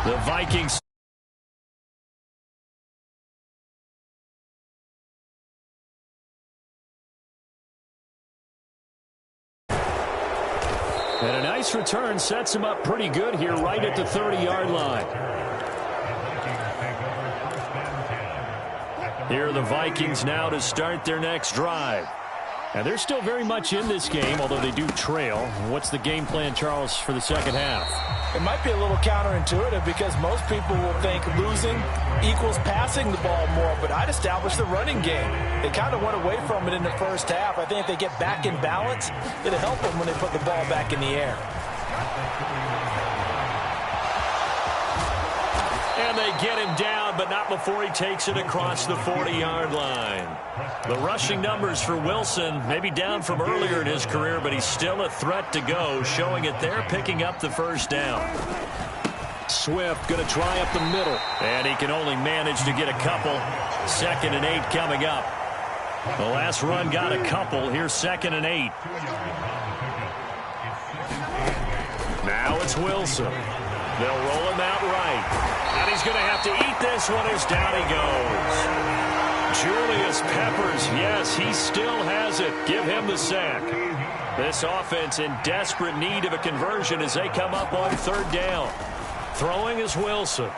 The Vikings. And a nice return sets him up pretty good here right at the 30-yard line. Here are the Vikings now to start their next drive. And they're still very much in this game, although they do trail. What's the game plan, Charles, for the second half? It might be a little counterintuitive because most people will think losing equals passing the ball more, but I'd establish the running game. They kind of went away from it in the first half. I think if they get back in balance, it'll help them when they put the ball back in the air. And they get him down, but not before he takes it across the 40-yard line. The rushing numbers for Wilson, maybe down from earlier in his career, but he's still a threat to go, showing it there, picking up the first down. Swift going to try up the middle, and he can only manage to get a couple. 2nd and 8 coming up. The last run got a couple. Here's 2nd and 8. Now it's Wilson. They'll roll him out right. And he's going to have to eat this one as down he goes. Julius Peppers, yes, he still has it. Give him the sack. This offense in desperate need of a conversion as they come up on 3rd down. Throwing is Wilson.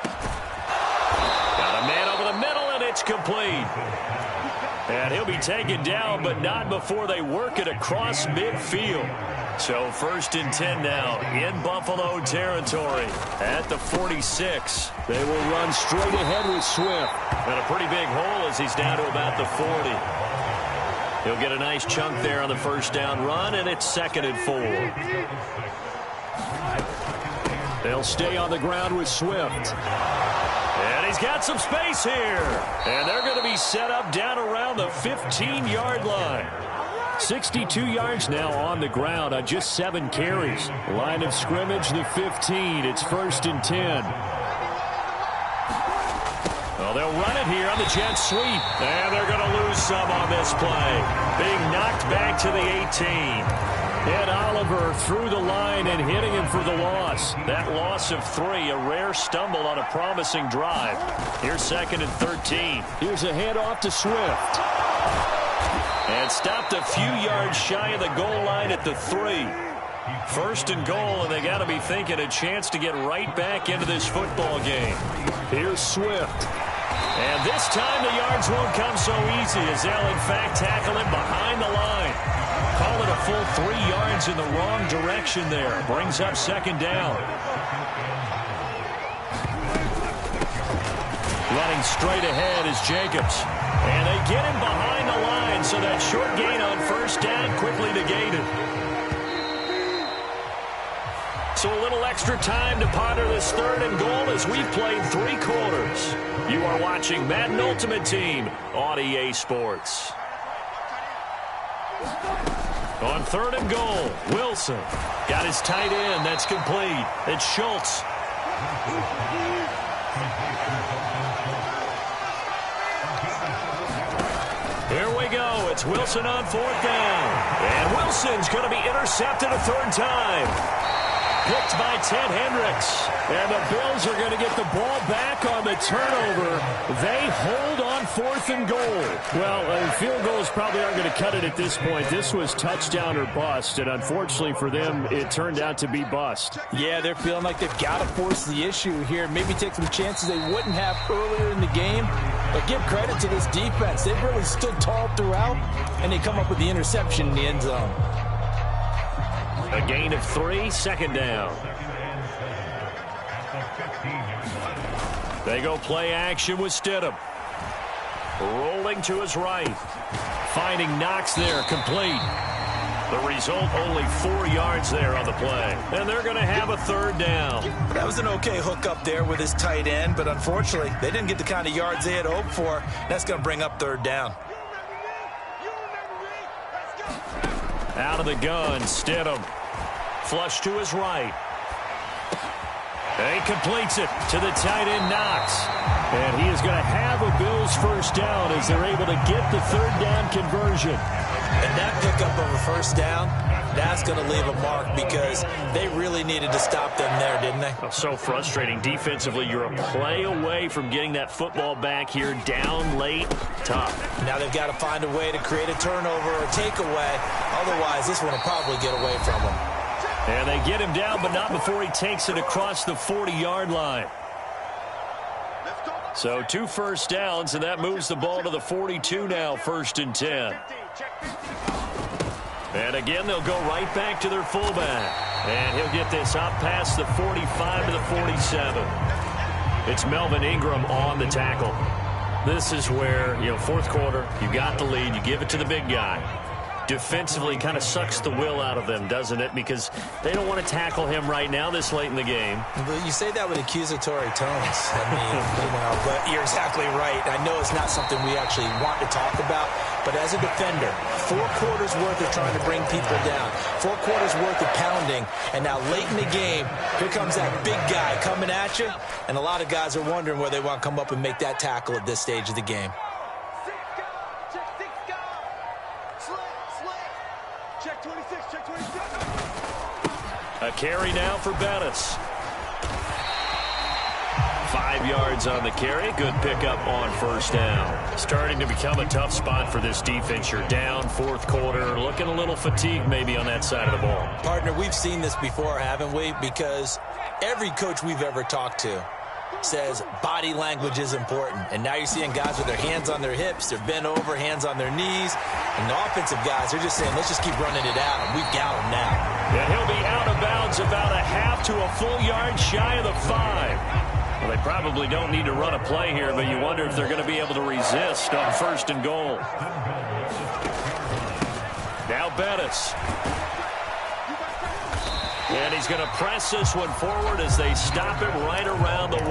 Got a man over the middle, and it's complete. And he'll be taken down, but not before they work it across midfield. So 1st and 10 now in Buffalo territory at the 46. They will run straight ahead with Swift. And a pretty big hole as he's down to about the 40. He'll get a nice chunk there on the 1st down run, and it's 2nd and 4. They'll stay on the ground with Swift. And he's got some space here. And they're going to be set up down around the 15-yard line. 62 yards now on the ground on just 7 carries. Line of scrimmage, the 15. It's 1st and 10. Well, they'll run it here on the jet sweep. And they're going to lose some on this play. Being knocked back to the 18. Ed Oliver through the line and hitting him for the loss. That loss of 3, a rare stumble on a promising drive. Here's 2nd and 13. Here's a handoff to Swift. And stopped a few yards shy of the goal line at the 3. 1st and goal, and they got to be thinking a chance to get right back into this football game. Here's Swift. And this time the yards won't come so easy as they'll in fact tackle him behind the line. Call it a full 3 yards in the wrong direction there. Brings up 2nd down. Running straight ahead is Jacobs. And they get him behind the line, so that short gain on 1st down quickly negated. So a little extra time to ponder this 3rd and goal as we've played 3 quarters. You are watching Madden Ultimate Team on EA Sports. On 3rd and goal, Wilson got his tight end. That's complete. It's Schultz. Here we go. It's Wilson on 4th down. And Wilson's going to be intercepted a 3rd time. Picked by Ted Hendricks. And the Bills are going to get the ball back on the turnover. They hold on 4th and goal. Well, field goals probably aren't going to cut it at this point. This was touchdown or bust, and unfortunately for them, it turned out to be bust. Yeah, they're feeling like they've got to force the issue here. Maybe take some chances they wouldn't have earlier in the game. But give credit to this defense. They've really stood tall throughout, and they come up with the interception in the end zone. A gain of 3, 2nd down. They go play action with Stidham. Rolling to his right. Finding Knox there, complete. The result, only 4 yards there on the play. And they're going to have a 3rd down. That was an okay hook up there with his tight end, but unfortunately, they didn't get the kind of yards they had hoped for. That's going to bring up 3rd down. Out of the gun, Stidham. Flush to his right. And he completes it to the tight end, Knox. And he is going to have a Bills 1st down as they're able to get the 3rd down conversion. And that pickup of a 1st down That's going to leave a mark because they really needed to stop them there, didn't they? So frustrating. Defensively, you're a play away from getting that football back here, down late, tough. Now they've got to find a way to create a turnover or takeaway. Otherwise, this one will probably get away from them. And they get him down, but not before he takes it across the 40-yard line. So 2 first downs, and that moves the ball to the 42 now, 1st and 10. And again, they'll go right back to their fullback. And he'll get this up past the 45 to the 47. It's Melvin Ingram on the tackle. This is where, 4th quarter, you got the lead, you give it to the big guy. Defensively kind of sucks the will out of them, doesn't it? Because they don't want to tackle him right now this late in the game. But you say that with accusatory tones. I mean, but you're exactly right. I know it's not something we actually want to talk about, but as a defender, 4 quarters worth of trying to bring people down, 4 quarters worth of pounding, and now late in the game, here comes that big guy coming at you, and a lot of guys are wondering where they want to come up and make that tackle at this stage of the game. A carry now for Bettis. 5 yards on the carry. Good pickup on 1st down. Starting to become a tough spot for this defense. You're down 4th quarter. Looking a little fatigued maybe on that side of the ball. Partner, we've seen this before, haven't we? Because every coach we've ever talked to says body language is important. And now you're seeing guys with their hands on their hips, they're bent over, hands on their knees. And the offensive guys, they're just saying, let's just keep running it out, and we've got him now. And he'll be out of bounds about a half to a full yard shy of the 5. Well, they probably don't need to run a play here, but you wonder if they're going to be able to resist on 1st and goal. Now Bettis. And he's going to press this one forward as they stop it right around the 1.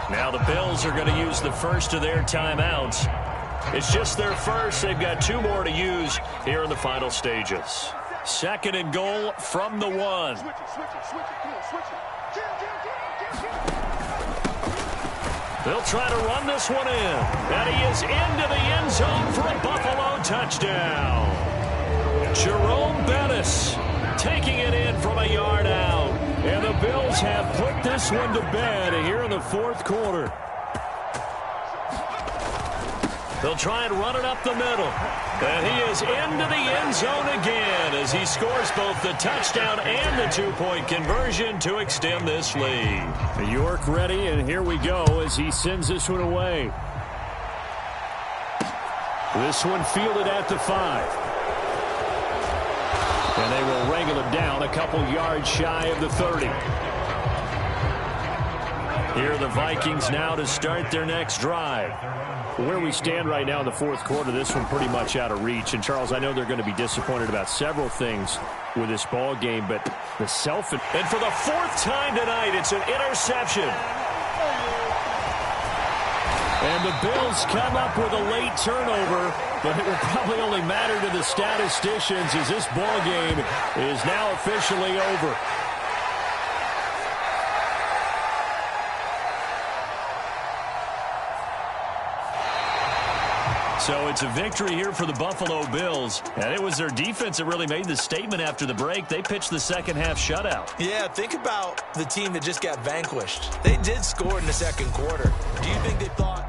Now the Bills are going to use the first of their timeouts. It's just their first. They've got 2 more to use here in the final stages. 2nd and goal from the 1. They'll try to run this one in. And he is into the end zone for a Buffalo touchdown. Jerome Bettis taking it in from a yard out. And the Bills have put this one to bed here in the 4th quarter. They'll try and run it up the middle. And he is into the end zone again as he scores both the touchdown and the 2-point conversion to extend this lead. York ready, and here we go as he sends this one away. This one fielded at the 5. And they will wrangle it down a couple yards shy of the 30. Here are the Vikings now to start their next drive. Where we stand right now in the 4th quarter, this one pretty much out of reach. And, Charles, I know they're going to be disappointed about several things with this ball game, but the And for the 4th time tonight, it's an interception. And the Bills come up with a late turnover, but it will probably only matter to the statisticians as this ball game is now officially over. So it's a victory here for the Buffalo Bills. And it was their defense that really made the statement after the break. They pitched the second half shutout. Yeah, think about the team that just got vanquished. They did score in the 2nd quarter. Do you think they thought...